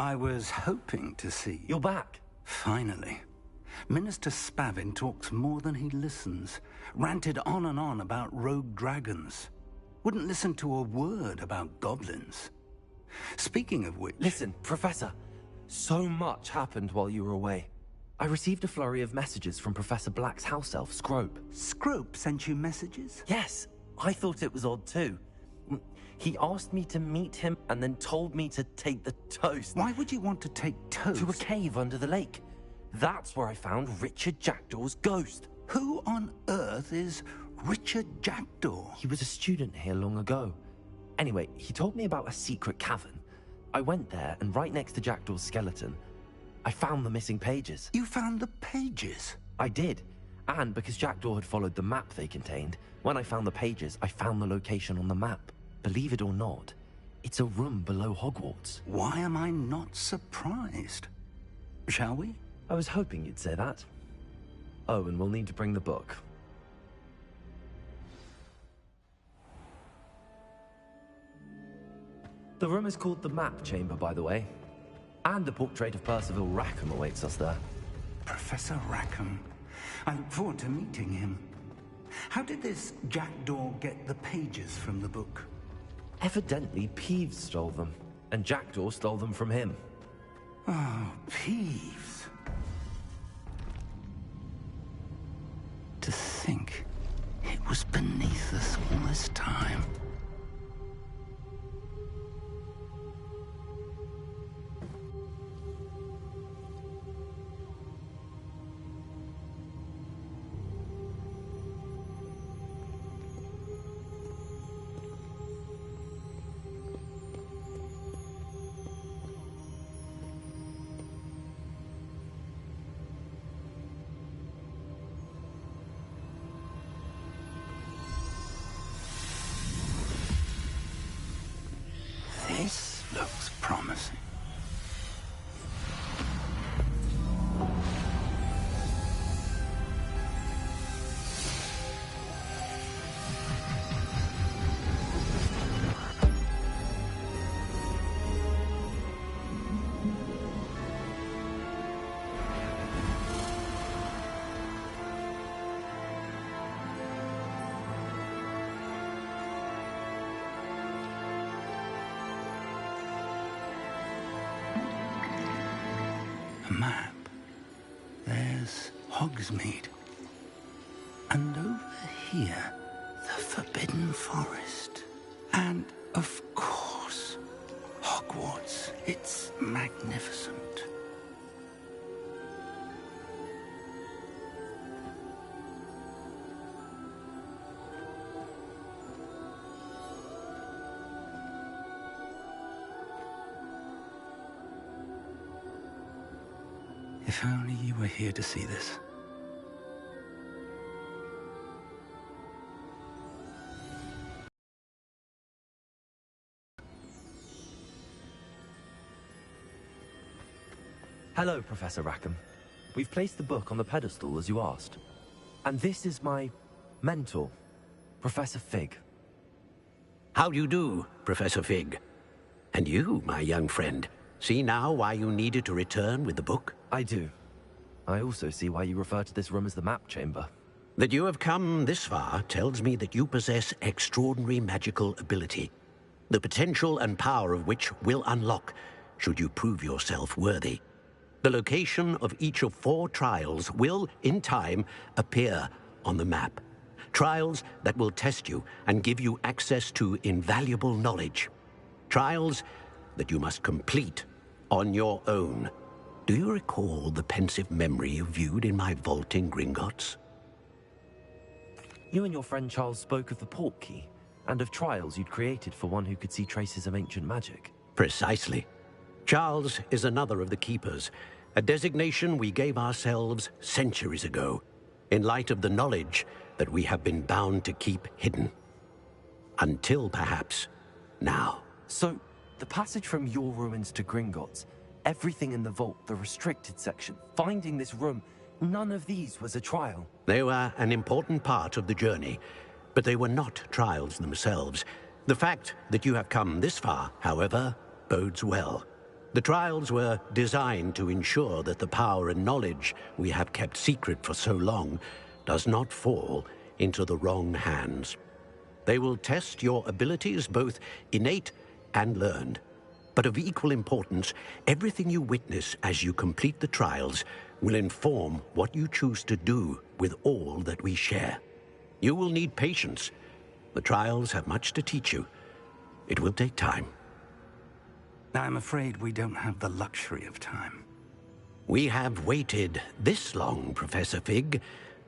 I was hoping to see... You're back. Finally. Minister Spavin talks more than he listens. Ranted on and on about rogue dragons. Wouldn't listen to a word about goblins. Speaking of which... Listen, Professor. So much happened while you were away. I received a flurry of messages from Professor Black's house elf, Scrope. Scrope sent you messages? Yes. I thought it was odd too. He asked me to meet him and then told me to take the toast. Why would you want to take toast? To a cave under the lake. That's where I found Richard Jackdaw's ghost. Who on earth is Richard Jackdaw? He was a student here long ago. Anyway, he told me about a secret cavern. I went there, and right next to Jackdaw's skeleton, I found the missing pages. You found the pages? I did. And because Jackdaw had followed the map they contained, when I found the pages, I found the location on the map. Believe it or not, it's a room below Hogwarts. Why am I not surprised? Shall we? I was hoping you'd say that. Oh, and we'll need to bring the book. The room is called the Map Chamber, by the way. And a portrait of Percival Rackham awaits us there. Professor Rackham. I look forward to meeting him. How did this Jackdaw get the pages from the book? Evidently, Peeves stole them, and Jackdaw stole them from him. Oh, Peeves. To think it was beneath us all this time. This looks promising. Map. There's Hogsmeade. And over here, the Forbidden Forest. And, of course, Hogwarts. It's magnificent. If only you were here to see this. Hello, Professor Rackham. We've placed the book on the pedestal as you asked. And this is my mentor, Professor Fig. How do you do, Professor Fig? And you, my young friend, see now why you needed to return with the book? I do. I also see why you refer to this room as the Map Chamber. That you have come this far tells me that you possess extraordinary magical ability, the potential and power of which will unlock should you prove yourself worthy. The location of each of 4 trials will, in time, appear on the map. Trials that will test you and give you access to invaluable knowledge. Trials that you must complete on your own. Do you recall the pensive memory you viewed in my vault in Gringotts? You and your friend Charles spoke of the portkey, and of trials you'd created for one who could see traces of ancient magic. Precisely. Charles is another of the Keepers, a designation we gave ourselves centuries ago, in light of the knowledge that we have been bound to keep hidden. Until, perhaps, now. So, the passage from your ruins to Gringotts, everything in the vault, the restricted section, finding this room, none of these was a trial. They were an important part of the journey, but they were not trials themselves. The fact that you have come this far, however, bodes well. The trials were designed to ensure that the power and knowledge we have kept secret for so long does not fall into the wrong hands. They will test your abilities, both innate and learned. But of equal importance, everything you witness as you complete the trials will inform what you choose to do with all that we share. You will need patience. The trials have much to teach you. It will take time. I'm afraid we don't have the luxury of time. We have waited this long, Professor Fig.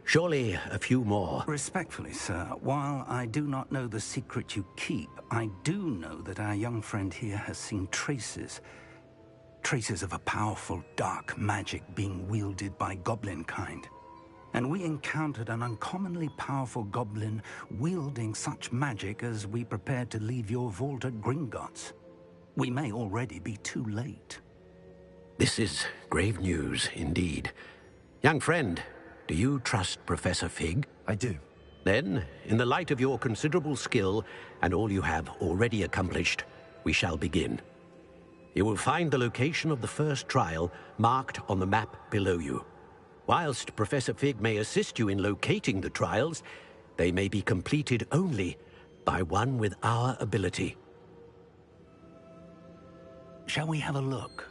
Surely a few more. Respectfully, sir, while I do not know the secret you keep, I do know that our young friend here has seen traces of a powerful dark magic being wielded by goblin kind. And we encountered an uncommonly powerful goblin wielding such magic as we prepared to leave your vault at Gringotts. We may already be too late. This is grave news indeed. Young friend, do you trust Professor Fig? I do. Then, in the light of your considerable skill and all you have already accomplished, we shall begin. You will find the location of the first trial marked on the map below you. Whilst Professor Fig may assist you in locating the trials, they may be completed only by one with our ability. Shall we have a look?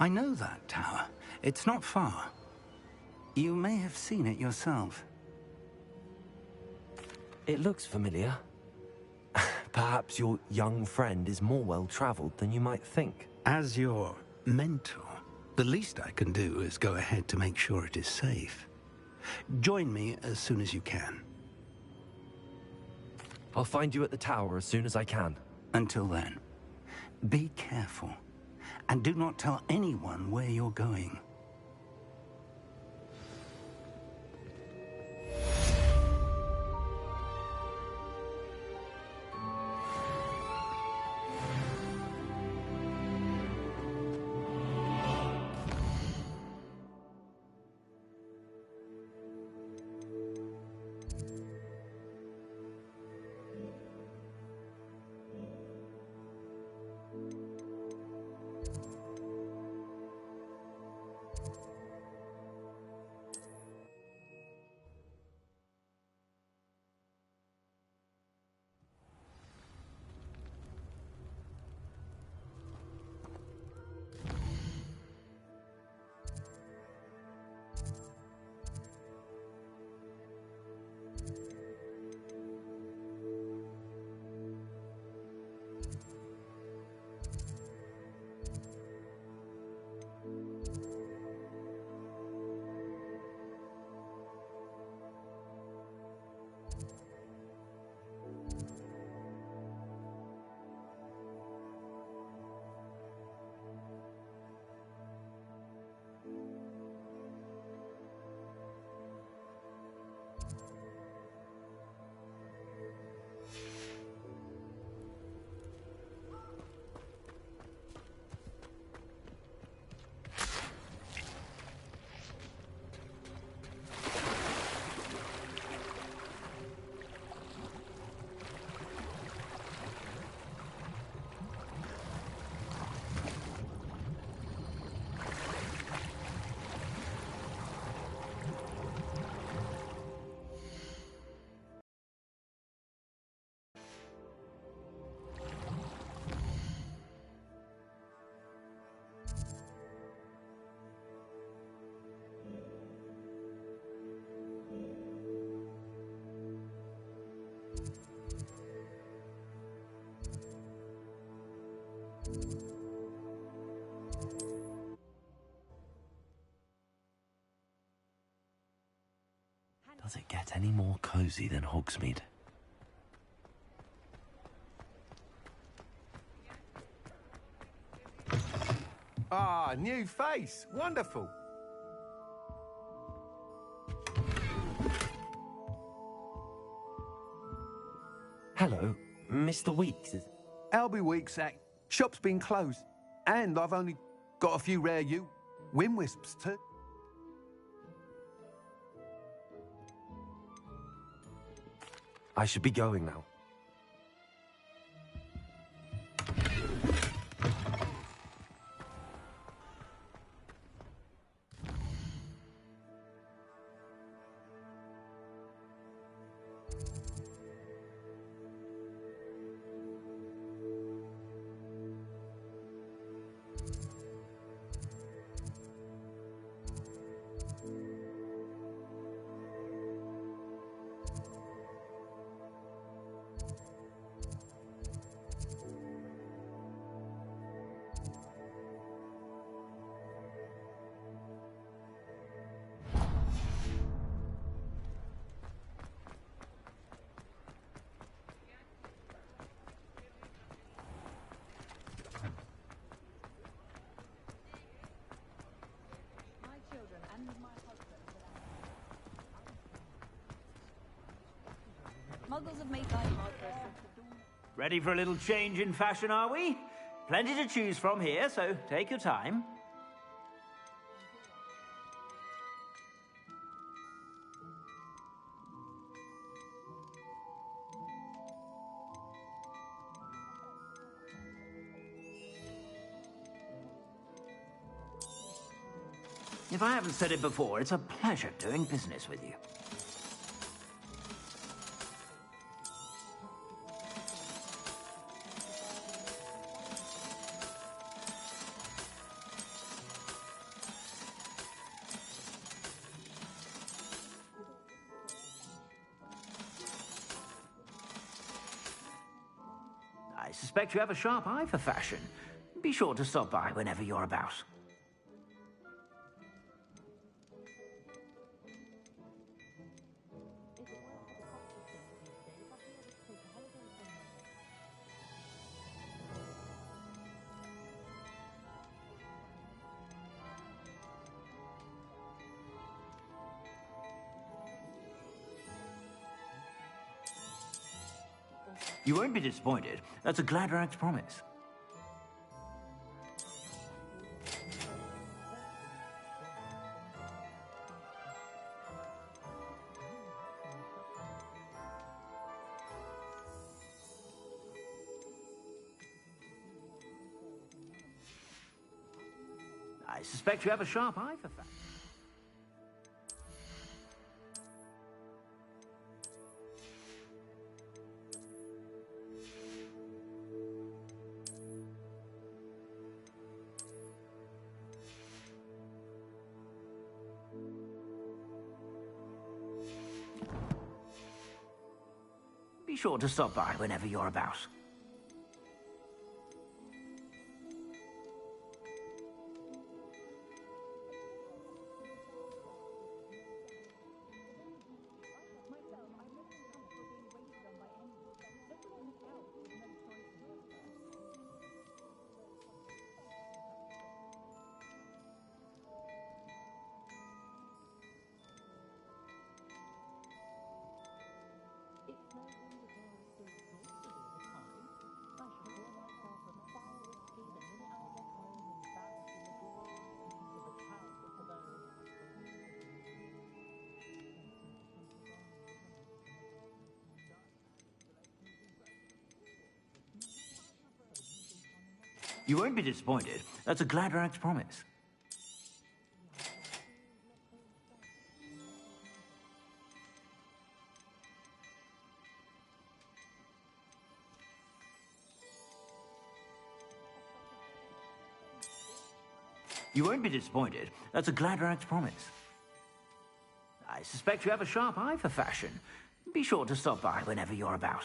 I know that tower. It's not far. You may have seen it yourself. It looks familiar. Perhaps your young friend is more well-traveled than you might think. As your mentor, the least I can do is go ahead to make sure it is safe. Join me as soon as you can. I'll find you at the tower as soon as I can. Until then, be careful, and do not tell anyone where you're going. Does it get any more cozy than Hogsmeade? Ah, new face. Wonderful. Hello, Mr. Weeks. Albie Weeks, shop's been closed. And I've only got a few rare Win Wisps too. I should be going now. muggles have made life hard for us. Ready for a little change in fashion, are we? Plenty to choose from here, so take your time. If I haven't said it before, it's a pleasure doing business with you. I suspect you have a sharp eye for fashion. Be sure to stop by whenever you're about. You won't be disappointed. That's a Gladrax promise. I suspect you have a sharp eye for fashion. Be sure to stop by whenever you're about. You won't be disappointed. That's a Gladrax promise. You won't be disappointed. That's a Gladrax promise. I suspect you have a sharp eye for fashion. Be sure to stop by whenever you're about.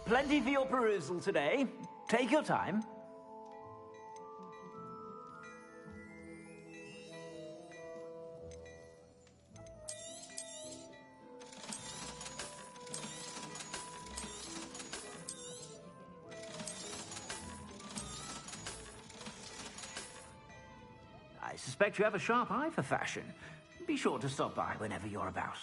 Plenty for your perusal today. Take your time. I suspect you have a sharp eye for fashion. Be sure to stop by whenever you're about.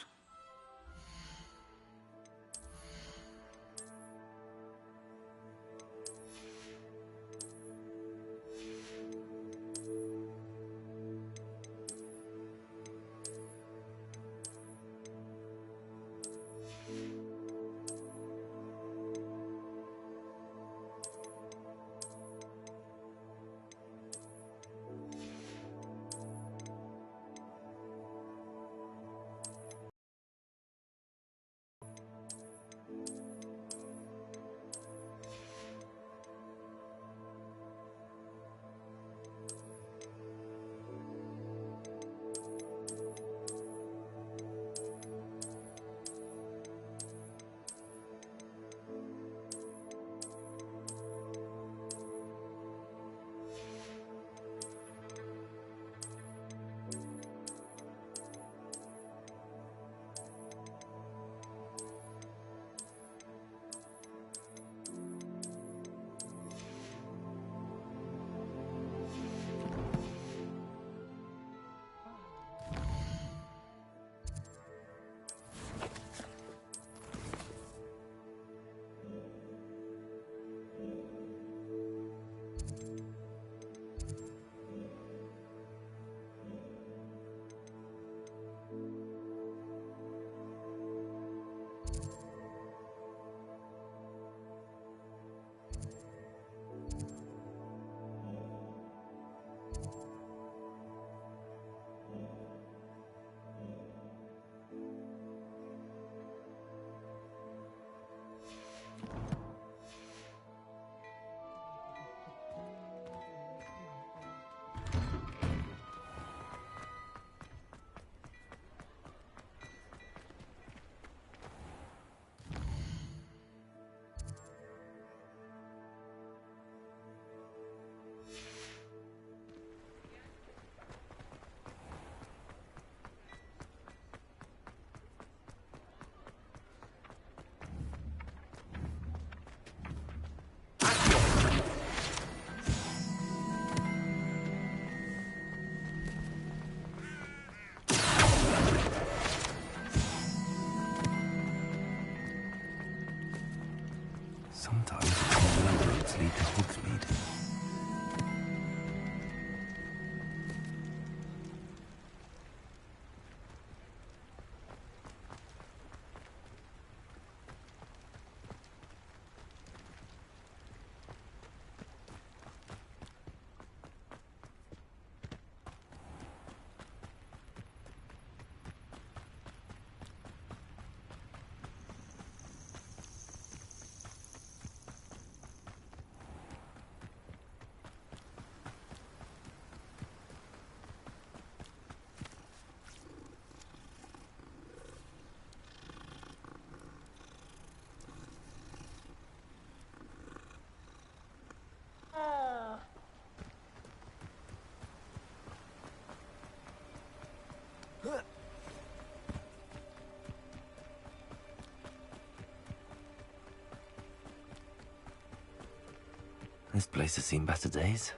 This place has seen better days.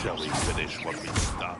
Shall we finish what we start?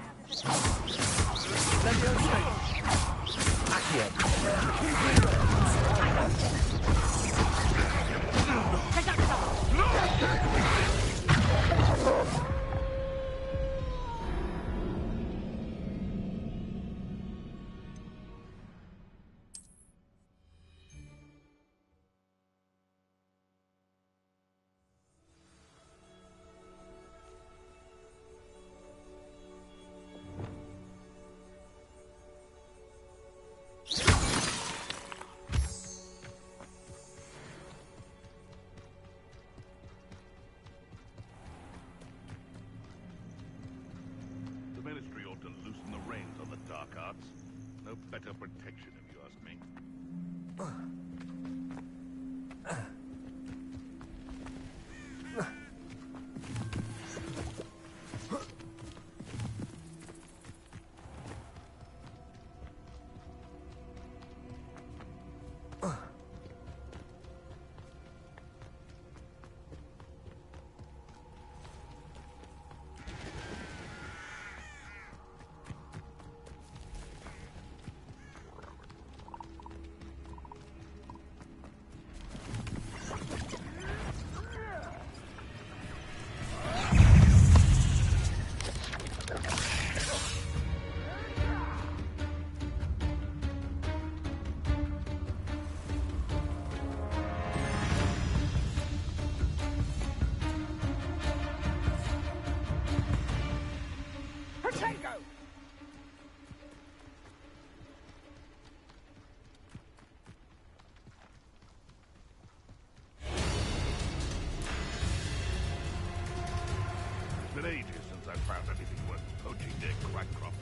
The Ministry ought to loosen the reins on the dark arts. No better protection, if you ask me. It's been ages since I found anything worth poaching their crack crop.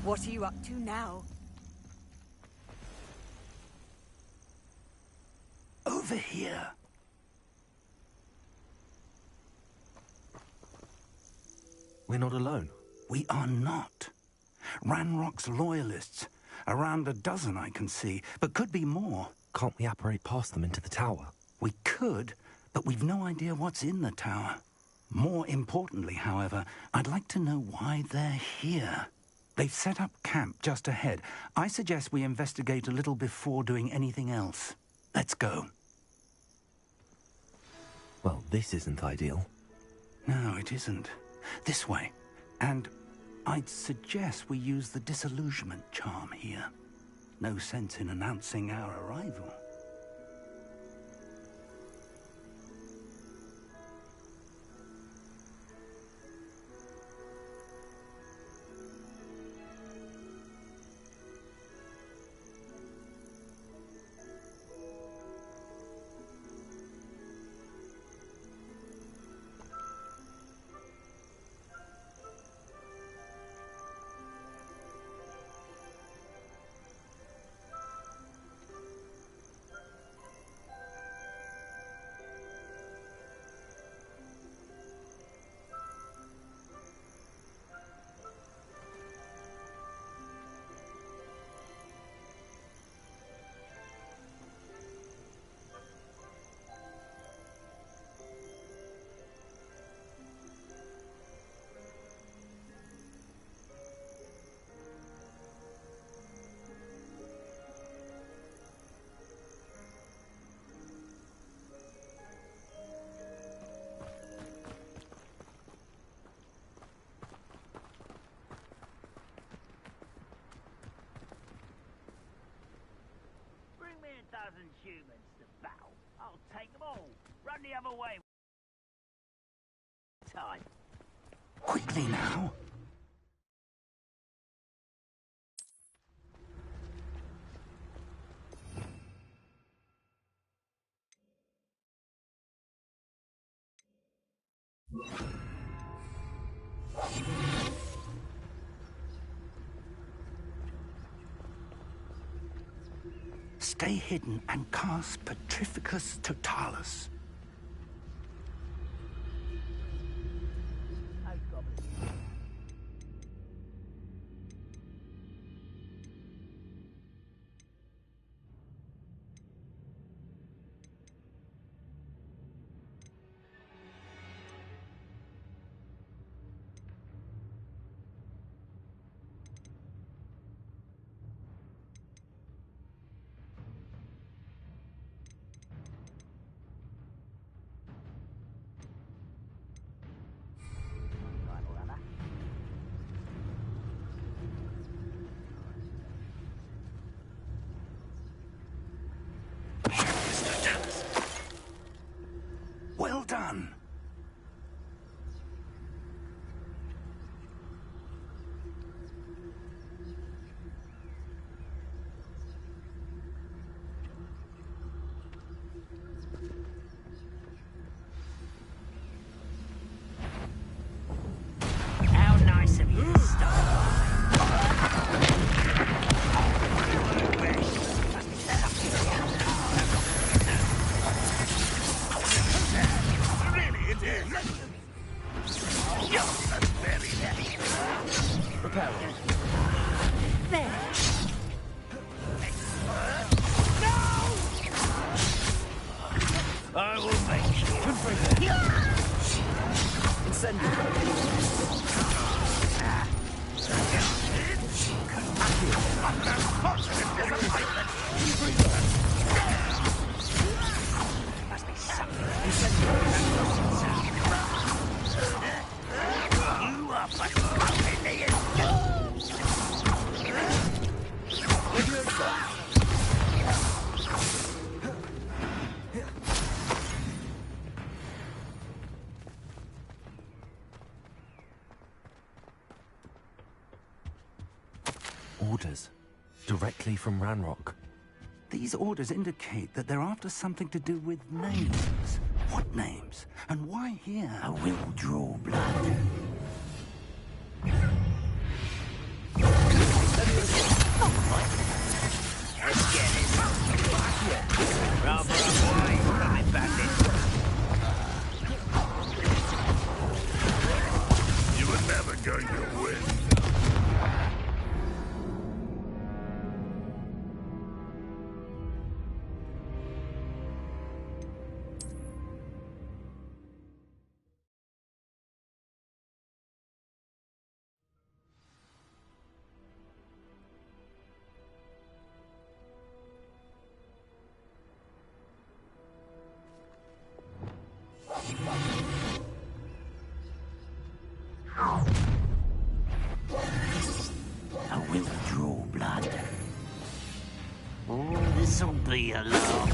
What are you up to now? Over here. We're not alone. We are not. Ranrock's loyalists. Around a dozen I can see, but could be more. Can't we apparate past them into the tower? We could, but we've no idea what's in the tower. More importantly, however, I'd like to know why they're here. They've set up camp just ahead. I suggest we investigate a little before doing anything else. Let's go. Well, this isn't ideal. No, it isn't. This way. And I'd suggest we use the disillusionment charm here. No sense in announcing our arrival. away. Time. Quickly now. Stay hidden and cast Petrificus Totalis. Well done. How nice of you to stop. Really, it is. That's very heavy. Prepare. I will make you. Incendio. Must be something. You are fucking coming in. Orders. Directly from Ranrock. These orders indicate that they're after something to do with names. What names? And why here? I will draw blood. Let's get it. Rubber away, coming back in. You were never going to win. I will draw blood. Oh, this'll be a laugh.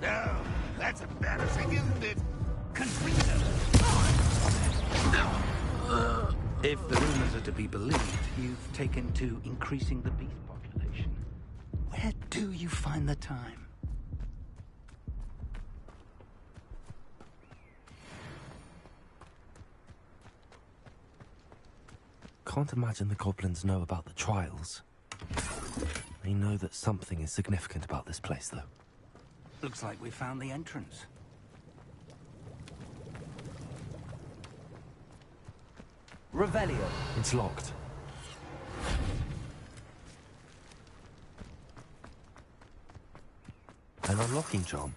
No, that's embarrassing, isn't it? If the rumors are to be believed, you've taken to increasing the beast population. Where do you find the time? Can't imagine the goblins know about the trials. They know that something is significant about this place, though. Looks like we found the entrance. Revelio. It's locked. An unlocking charm.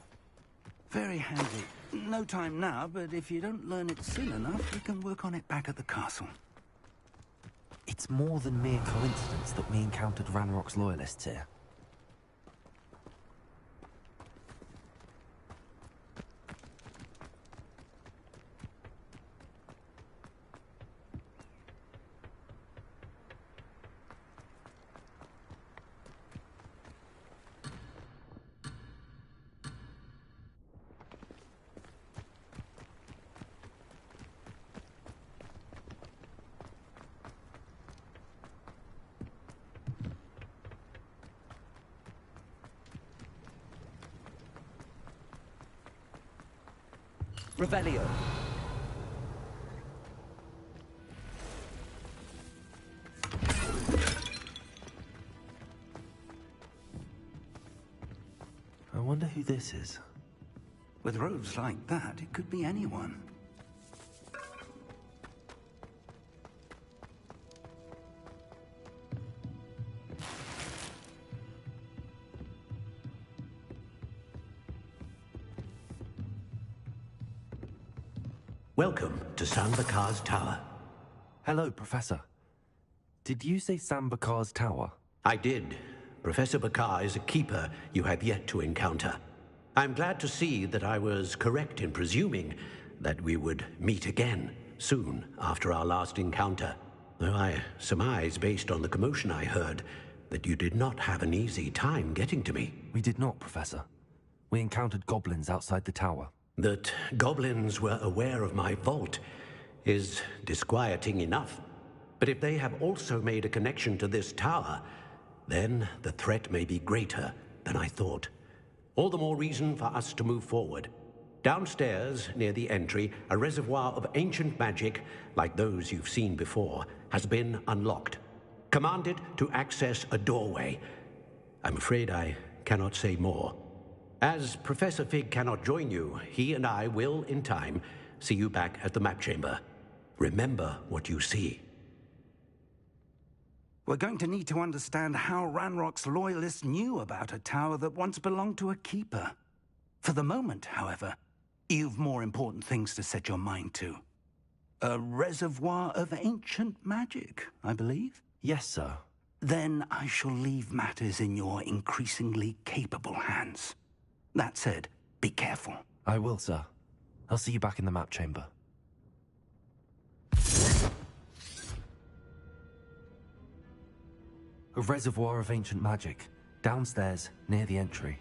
Very handy. No time now, but if you don't learn it soon enough, we can work on it back at the castle. It's more than mere coincidence that we encountered Ranrock's loyalists here. Revelio. I wonder who this is. With robes like that, it could be anyone. Welcome to Sambakar's Tower. Hello, Professor. Did you say Sambakar's Tower? I did. Professor Bakar is a keeper you have yet to encounter. I'm glad to see that I was correct in presuming that we would meet again soon after our last encounter. Though I surmise, based on the commotion I heard, that you did not have an easy time getting to me. We did not, Professor. We encountered goblins outside the tower. That goblins were aware of my vault is disquieting enough. But if they have also made a connection to this tower, then the threat may be greater than I thought. All the more reason for us to move forward. Downstairs, near the entry, a reservoir of ancient magic, like those you've seen before, has been unlocked. Commanded to access a doorway. I'm afraid I cannot say more. As Professor Fig cannot join you, he and I will, in time, see you back at the map chamber. Remember what you see. We're going to need to understand how Ranrock's loyalists knew about a tower that once belonged to a keeper. For the moment, however, you've more important things to set your mind to. A reservoir of ancient magic, I believe? Yes, sir. Then I shall leave matters in your increasingly capable hands. That said, be careful. I will, sir. I'll see you back in the map chamber. A reservoir of ancient magic, downstairs, near the entry.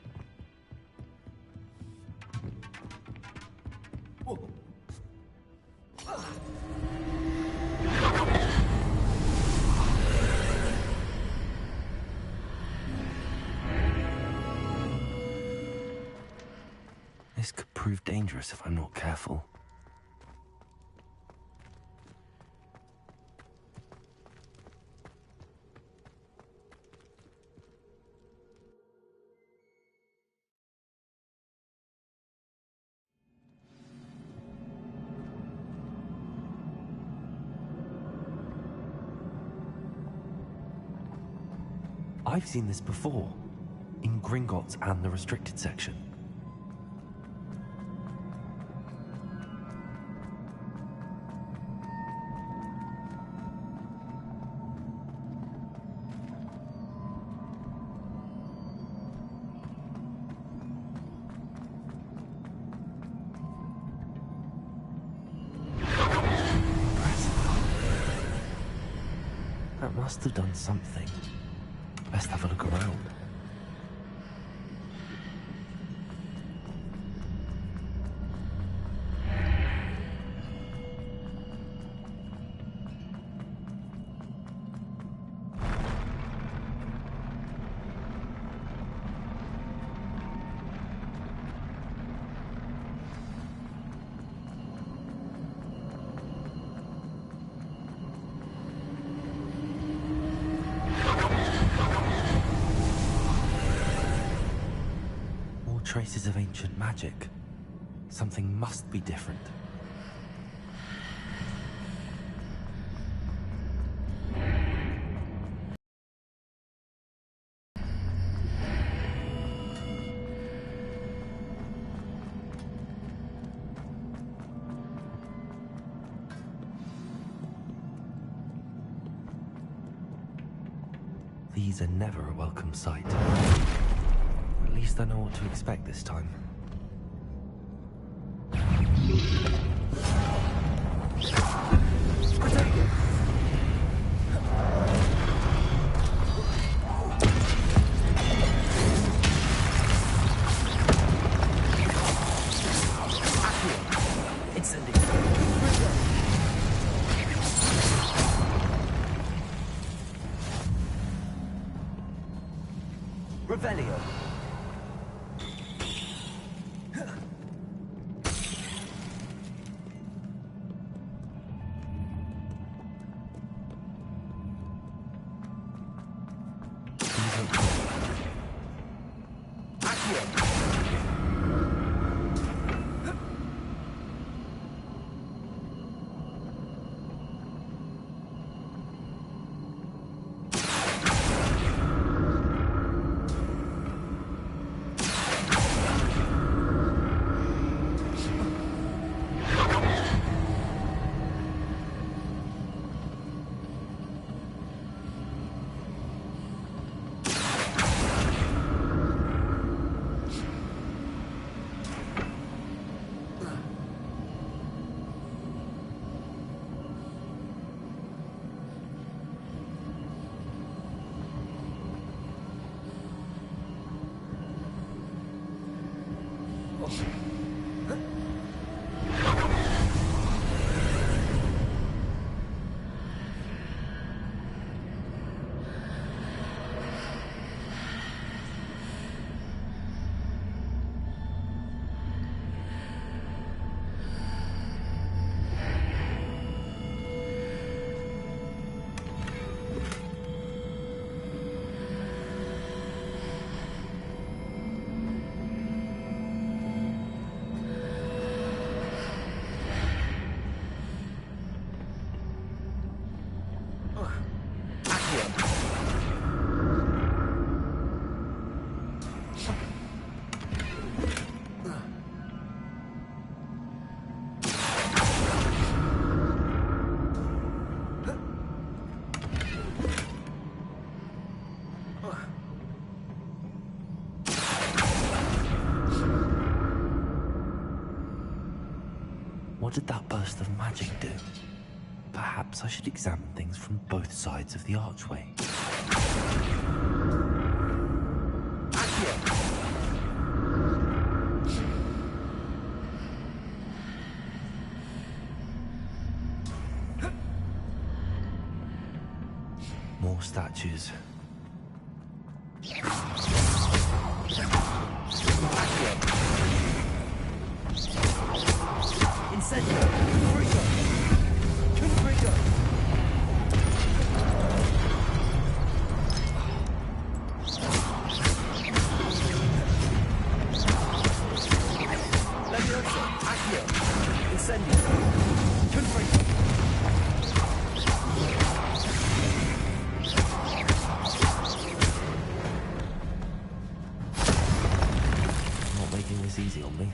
This could prove dangerous if I'm not careful. I've seen this before, in Gringotts and the restricted section. That must have done something. Best have a look around. Traces of ancient magic. Something must be different. These are never a welcome sight. At least I know what to expect this time. Revelio. What did that burst of magic do? Perhaps I should examine things from both sides of the archway. More statues. Easy on me.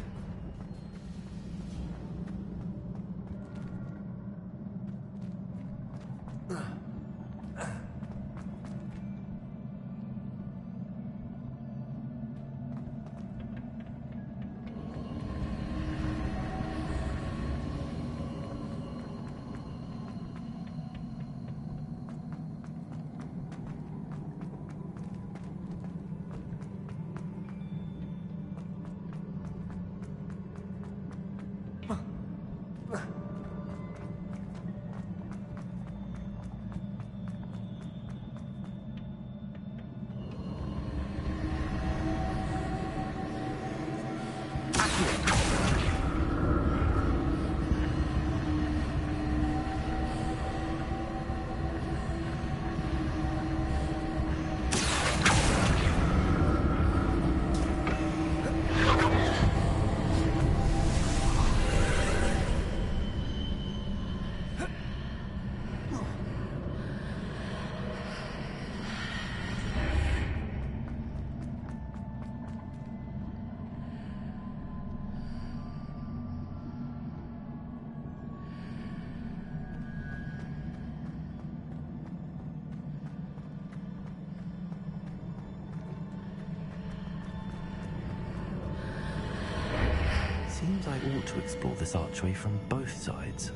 Seems I ought to explore this archway from both sides.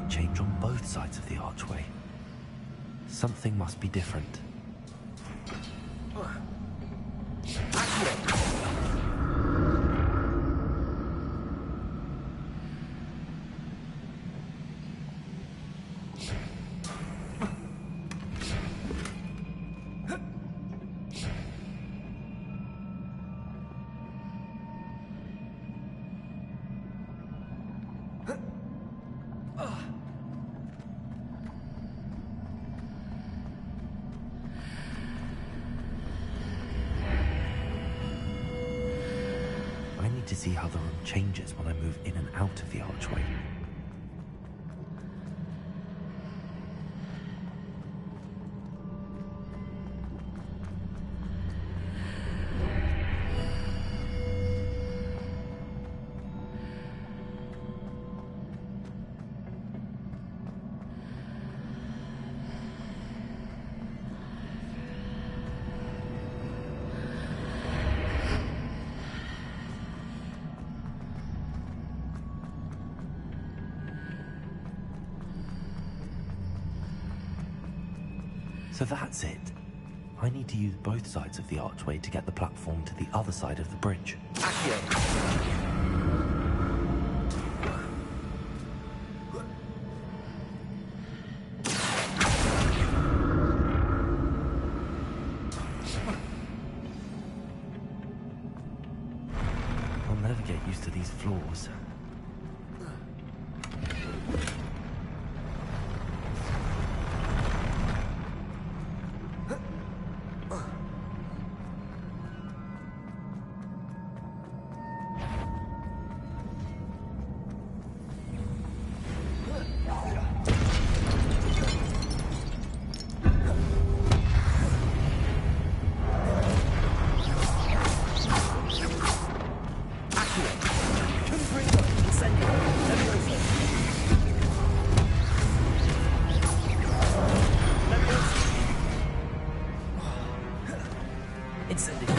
Change on both sides of the archway. Something must be different. To see how the room changes when I move in and out of the archway. So that's it. I need to use both sides of the archway to get the platform to the other side of the bridge. I'll never get used to these floors. Incendio.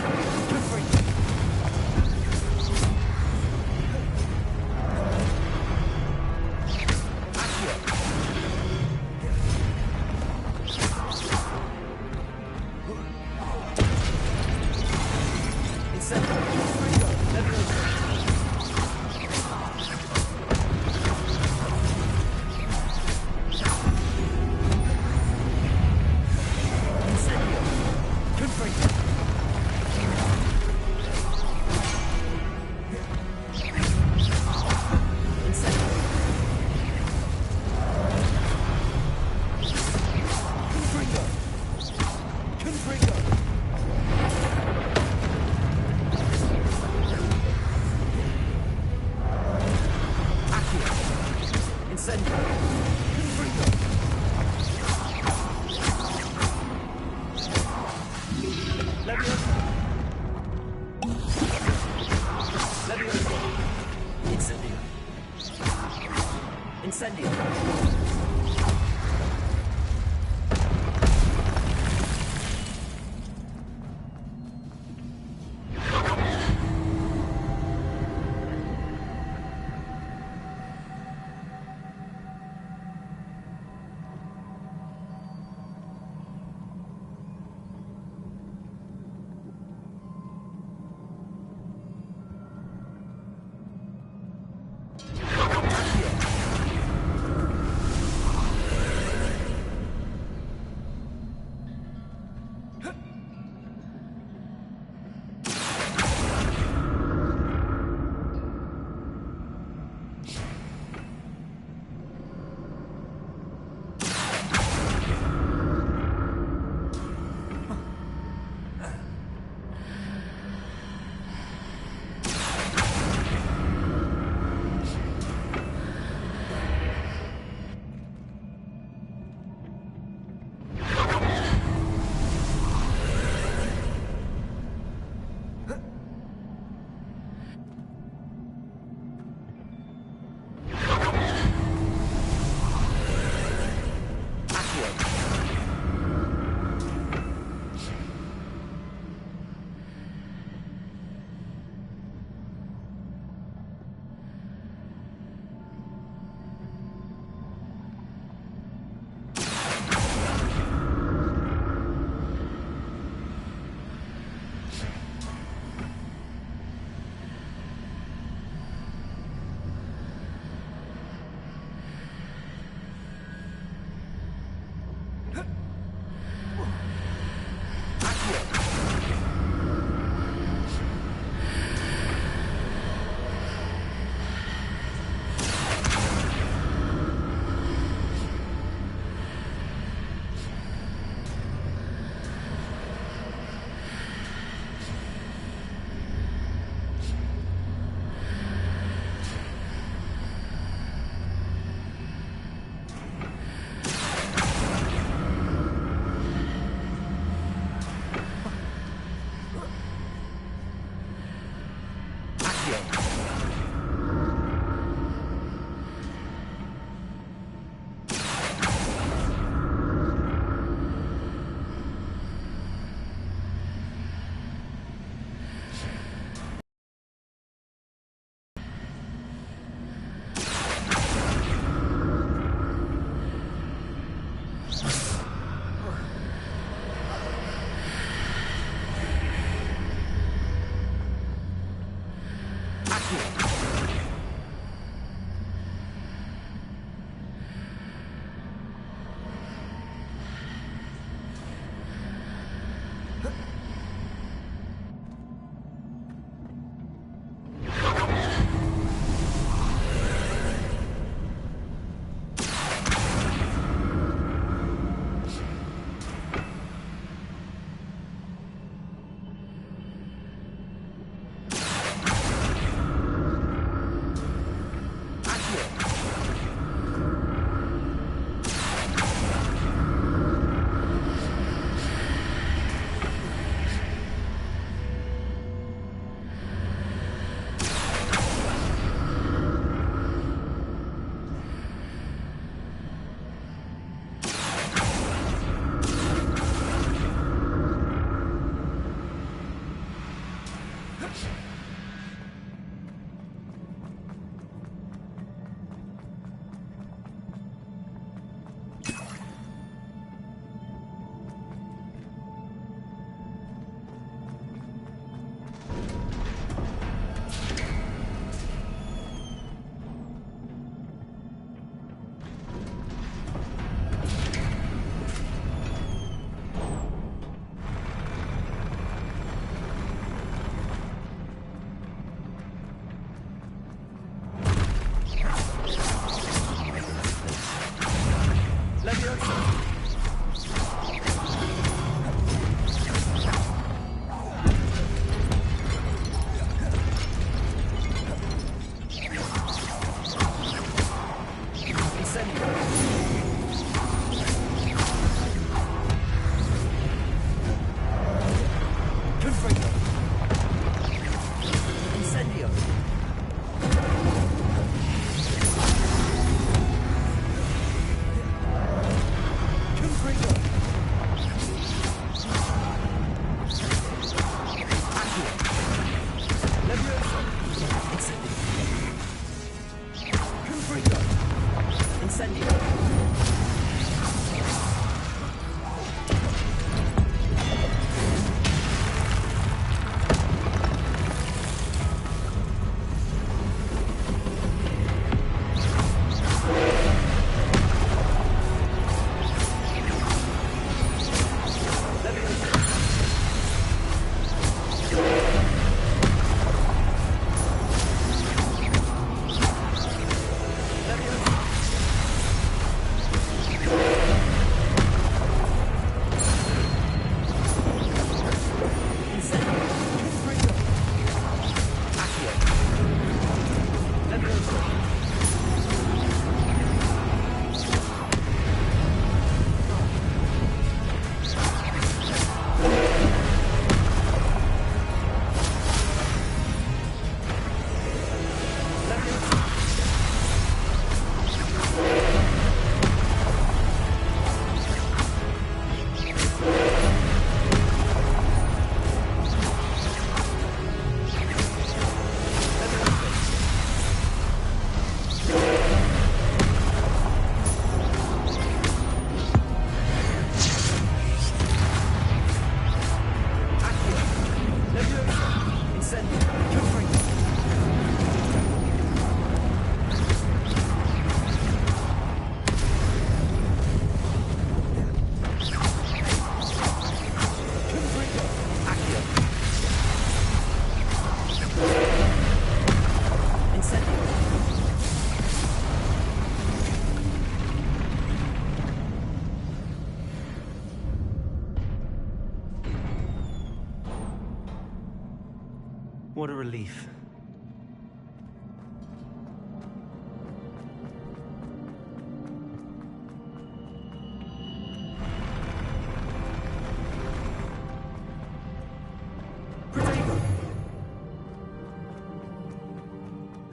What a relief.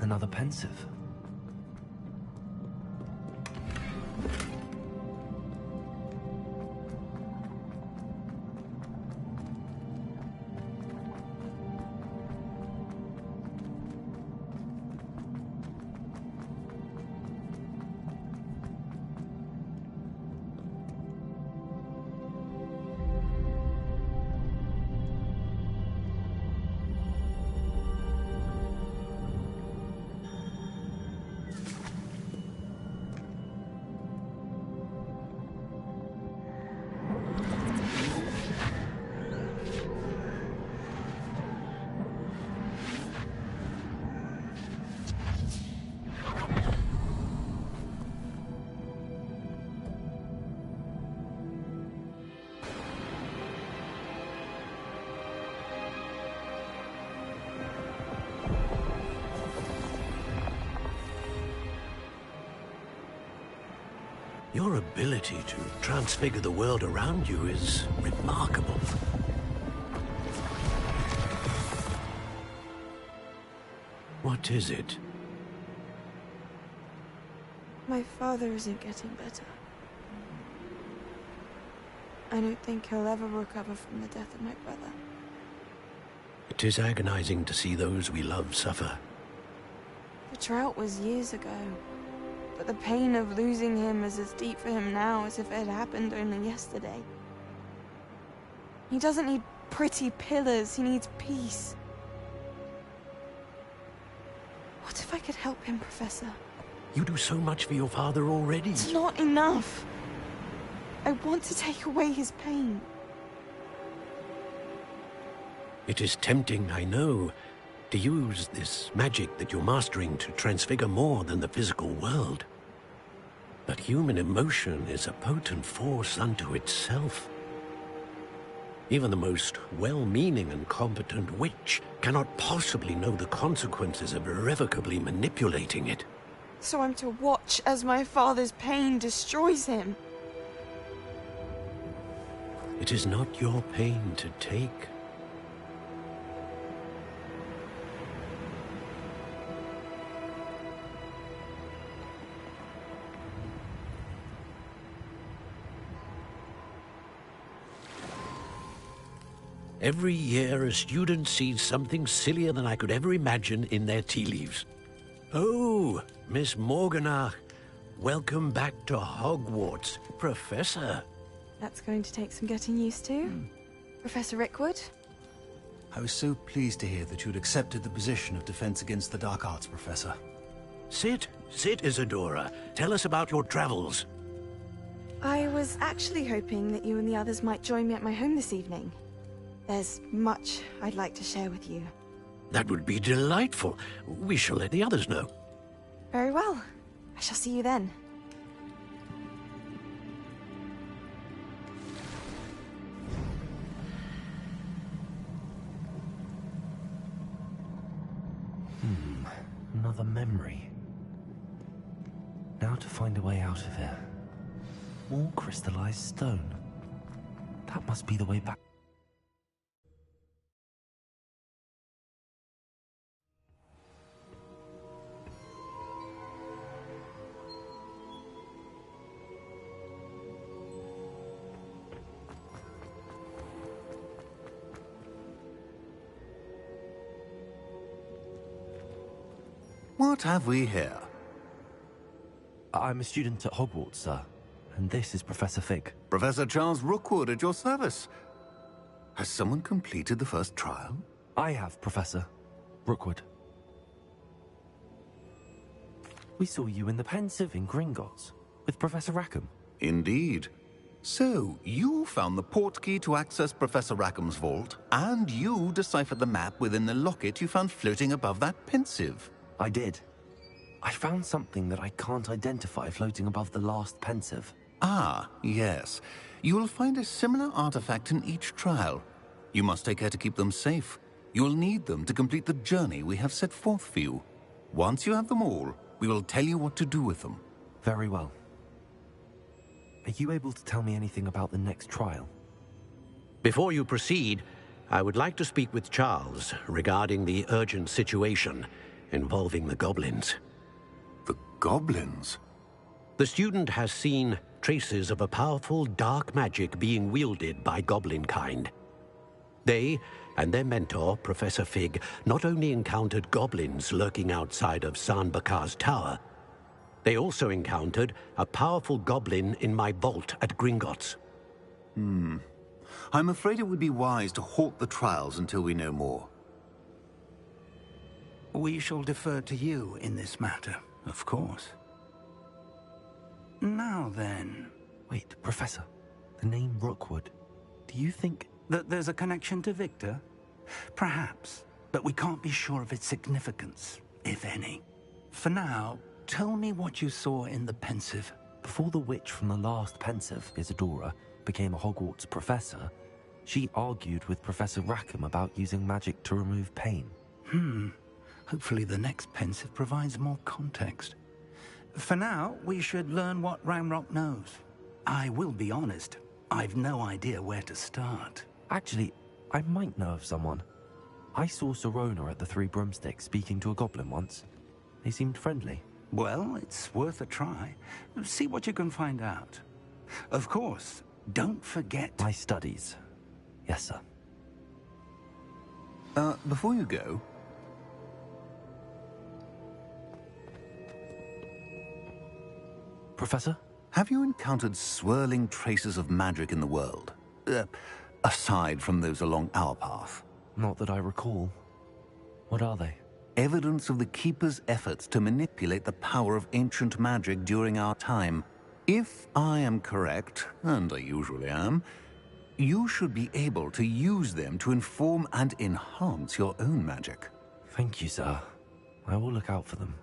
Another pensive. Your ability to transfigure the world around you is remarkable. What is it? My father isn't getting better. I don't think he'll ever recover from the death of my brother. It is agonizing to see those we love suffer. The drought was years ago, but the pain of losing him is as deep for him now as if it had happened only yesterday. He doesn't need pretty pillars, he needs peace. What if I could help him, Professor? You do so much for your father already. It's not enough. I want to take away his pain. It is tempting, I know, to use this magic that you're mastering to transfigure more than the physical world. But human emotion is a potent force unto itself. Even the most well-meaning and competent witch cannot possibly know the consequences of irrevocably manipulating it. So I'm to watch as my father's pain destroys him. It is not your pain to take. Every year, a student sees something sillier than I could ever imagine in their tea leaves. Oh, Miss Morganach, welcome back to Hogwarts, Professor. That's going to take some getting used to. Professor Rickwood? I was so pleased to hear that you'd accepted the position of Defense Against the Dark Arts, Professor. Sit, Isadora. Tell us about your travels. I was actually hoping that you and the others might join me at my home this evening. There's much I'd like to share with you. That would be delightful. We shall let the others know. Very well. I shall see you then. Another memory. Now to find a way out of here. More crystallized stone. That must be the way back. What have we here? I'm a student at Hogwarts, sir. And this is Professor Fig. Professor Charles Rookwood at your service. Has someone completed the first trial? I have, Professor Rookwood. We saw you in the Pensive in Gringotts with Professor Rackham. Indeed. So, you found the portkey to access Professor Rackham's vault, and you deciphered the map within the locket you found floating above that Pensive. I did. I found something that I can't identify floating above the last Pensive. Ah, yes. You will find a similar artifact in each trial. You must take care to keep them safe. You will need them to complete the journey we have set forth for you. Once you have them all, we will tell you what to do with them. Very well. Are you able to tell me anything about the next trial? Before you proceed, I would like to speak with Charles regarding the urgent situation involving the goblins. The goblins? The student has seen traces of a powerful dark magic being wielded by goblin kind. They and their mentor, Professor Fig, not only encountered goblins lurking outside of San Bakar's tower, they also encountered a powerful goblin in my vault at Gringotts. I'm afraid it would be wise to halt the trials until we know more. We shall defer to you in this matter, of course. Now then... Wait, Professor. The name Rookwood. Do you think... that there's a connection to Victor? Perhaps, but we can't be sure of its significance, if any. For now, tell me what you saw in the Pensive. Before the witch from the last Pensive, Isadora, became a Hogwarts professor, she argued with Professor Rackham about using magic to remove pain. Hopefully the next Pensive provides more context. For now, we should learn what Ramrock knows. I will be honest, I've no idea where to start. Actually, I might know of someone. I saw Sirona at the Three Broomsticks speaking to a goblin once. They seemed friendly. Well, it's worth a try. See what you can find out. Of course, don't forget... my studies. Yes, sir. Before you go... Professor? Have you encountered swirling traces of magic in the world? Aside from those along our path? Not that I recall. What are they? Evidence of the Keeper's efforts to manipulate the power of ancient magic during our time. If I am correct, and I usually am, you should be able to use them to inform and enhance your own magic. Thank you, sir. I will look out for them.